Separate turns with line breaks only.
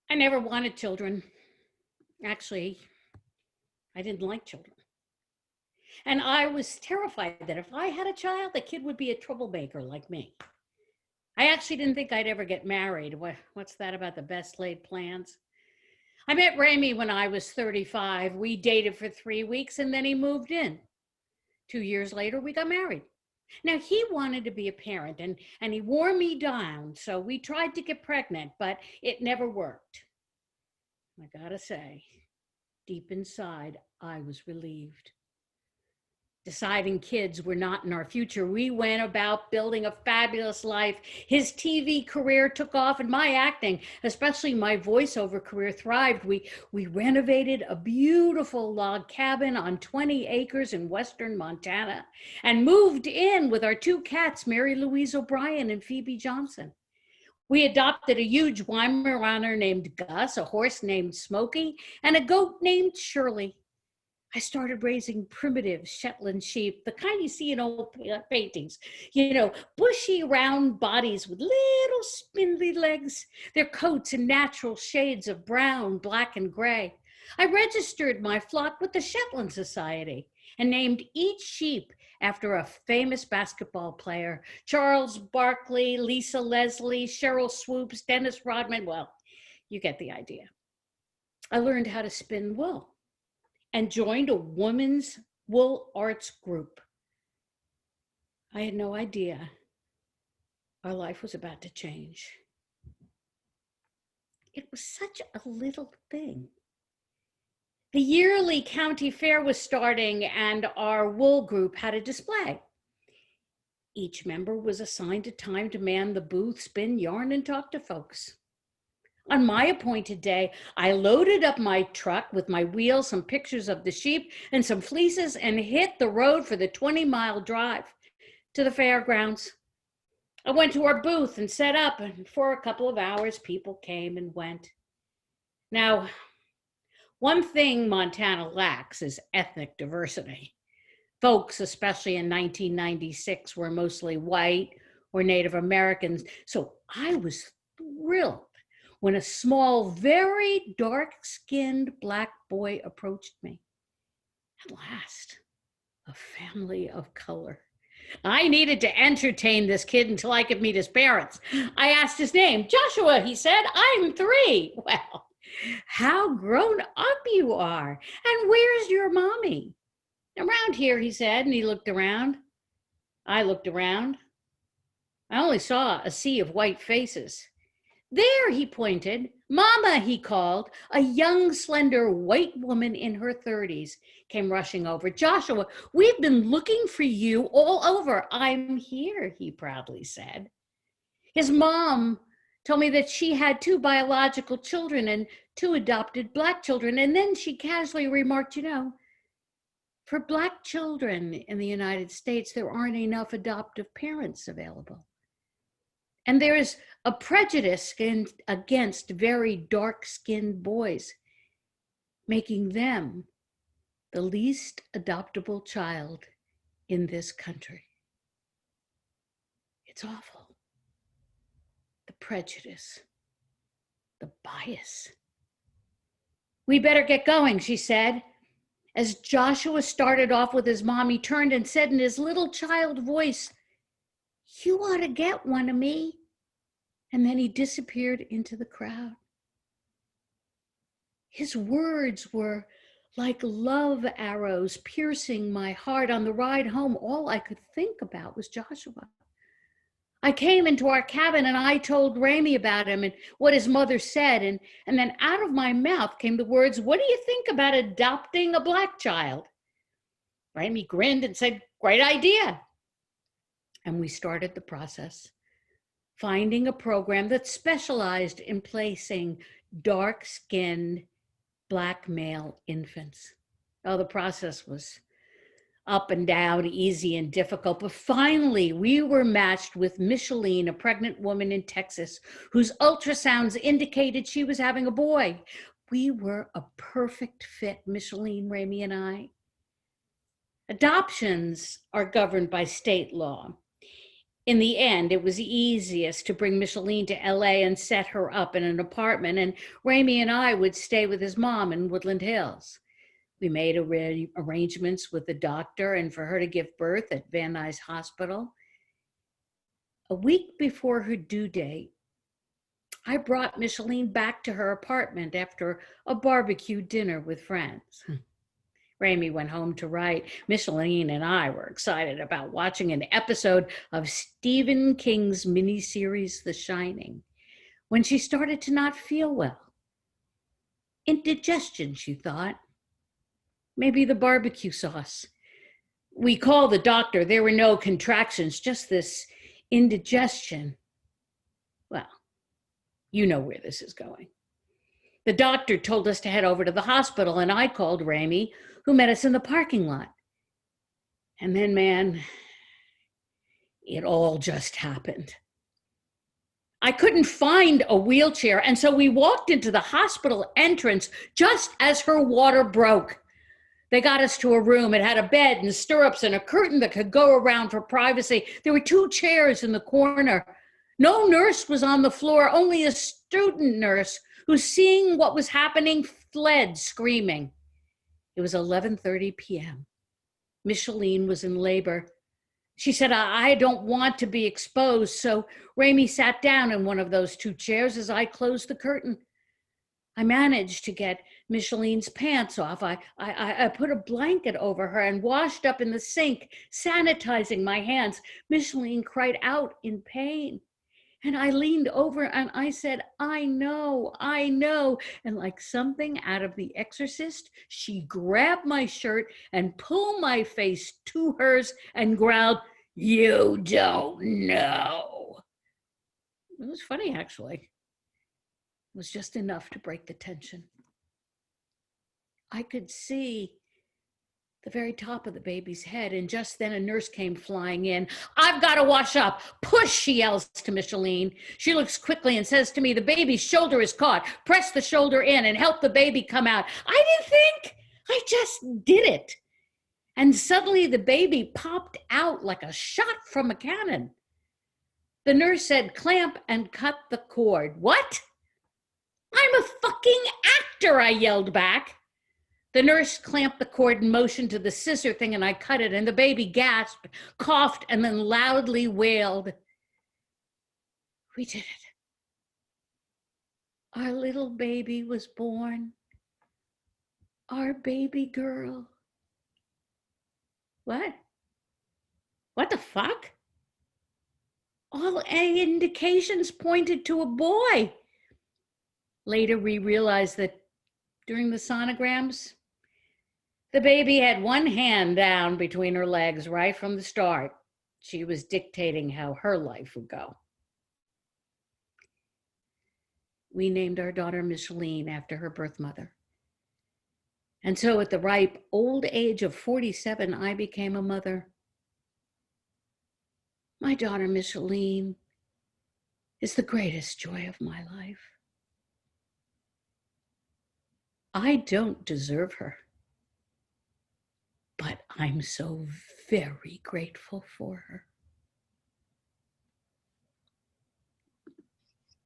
I never wanted children. Actually, I didn't like children. And I was terrified that if I had a child, the kid would be a troublemaker like me. I actually didn't think I'd ever get married. What's that about the best laid plans? I met Ramy when I was 35. We dated for 3 weeks and then he moved in. 2 years later, we got married. Now, he wanted to be a parent and he wore me down. So we tried to get pregnant, but it never worked. I gotta say, deep inside, I was relieved. Deciding kids were not in our future, we went about building a fabulous life. His TV career took off and my acting, especially my voiceover career, thrived. We renovated a beautiful log cabin on 20 acres in western Montana and moved in with our two cats, Mary Louise O'Brien and Phoebe Johnson. We adopted a huge Weimaraner named Gus, a horse named Smokey, and a goat named Shirley. I started raising primitive Shetland sheep, the kind you see in old paintings, bushy round bodies with little spindly legs, their coats in natural shades of brown, black, and gray. I registered my flock with the Shetland Society and named each sheep after a famous basketball player: Charles Barkley, Lisa Leslie, Cheryl Swoops, Dennis Rodman. Well, you get the idea. I learned how to spin wool and joined a women's wool arts group. I had no idea our life was about to change. It was such a little thing. The yearly county fair was starting and our wool group had a display. Each member was assigned a time to man the booth, spin yarn, and talk to folks. On my appointed day, I loaded up my truck with my wheels, some pictures of the sheep, and some fleeces and hit the road for the 20-mile drive to the fairgrounds. I went to our booth and set up, and for a couple of hours, people came and went. Now, one thing Montana lacks is ethnic diversity. Folks, especially in 1996, were mostly white or Native Americans, so I was thrilled when a small, very dark-skinned Black boy approached me. At last, a family of color. I needed to entertain this kid until I could meet his parents. I asked his name. Joshua, he said. I'm 3. Well, how grown up you are. And where's your mommy? Around here, he said, and he looked around. I looked around. I only saw a sea of white faces. There, he pointed. Mama, he called. A young, slender, white woman in her 30s came rushing over. Joshua, we've been looking for you all over. I'm here, he proudly said. His mom told me that she had 2 biological children and 2 adopted Black children. And then she casually remarked, for Black children in the United States, there aren't enough adoptive parents available. And there is a prejudice against very dark-skinned boys, making them the least adoptable child in this country. It's awful. The prejudice, the bias. We better get going, she said. As Joshua started off with his mom, he turned and said in his little child voice, "You ought to get one of me." And then he disappeared into the crowd. His words were like love arrows piercing my heart. On the ride home, all I could think about was Joshua. I came into our cabin and I told Ramy about him and what his mother said. And then out of my mouth came the words, "What do you think about adopting a Black child?" Ramy grinned and said, "Great idea." And we started the process, finding a program that specialized in placing dark-skinned Black male infants. Oh, the process was up and down, easy and difficult, but finally we were matched with Micheline, a pregnant woman in Texas whose ultrasounds indicated she was having a boy. We were a perfect fit, Micheline, Ramy, and I. Adoptions are governed by state law. In the end, it was easiest to bring Micheline to LA and set her up in an apartment, and Ramey and I would stay with his mom in Woodland Hills. We made arrangements with the doctor and for her to give birth at Van Nuys Hospital. A week before her due date, I brought Micheline back to her apartment after a barbecue dinner with friends. Ramey went home to write. Micheline and I were excited about watching an episode of Stephen King's miniseries, The Shining, when she started to not feel well. Indigestion, she thought. Maybe the barbecue sauce. We called the doctor. There were no contractions, just this indigestion. Well, you know where this is going. The doctor told us to head over to the hospital, and I called Ramey, who met us in the parking lot. And then, man, it all just happened. I couldn't find a wheelchair, and so we walked into the hospital entrance just as her water broke. They got us to a room. It had a bed and stirrups and a curtain that could go around for privacy. There were 2 chairs in the corner. No nurse was on the floor, only a student nurse who, seeing what was happening, fled screaming. It was 11:30 p.m. Micheline was in labor. She said, I don't want to be exposed, so Ramey sat down in one of those 2 chairs as I closed the curtain. I managed to get Micheline's pants off. I put a blanket over her and washed up in the sink, sanitizing my hands. Micheline cried out in pain. And I leaned over and I said, I know. And like something out of The Exorcist, she grabbed my shirt and pulled my face to hers and growled, "You don't know." It was funny, actually. It was just enough to break the tension. I could see the very top of the baby's head, and just then a nurse came flying in. "I've got to wash up. Push," she yells to Micheline. She looks quickly and says to me, "The baby's shoulder is caught. Press the shoulder in and help the baby come out." I didn't think. I just did it. And suddenly the baby popped out like a shot from a cannon. The nurse said, "Clamp and cut the cord." What? "I'm a fucking actor," I yelled back. The nurse clamped the cord and motioned to the scissor thing, and I cut it, and the baby gasped, coughed, and then loudly wailed. We did it. Our little baby was born. Our baby girl. What? What the fuck? All indications pointed to a boy. Later, we realized that during the sonograms, the baby had one hand down between her legs right from the start. She was dictating how her life would go. We named our daughter Micheline after her birth mother. And so at the ripe old age of 47, I became a mother. My daughter Micheline is the greatest joy of my life. I don't deserve her, but I'm so very grateful for her.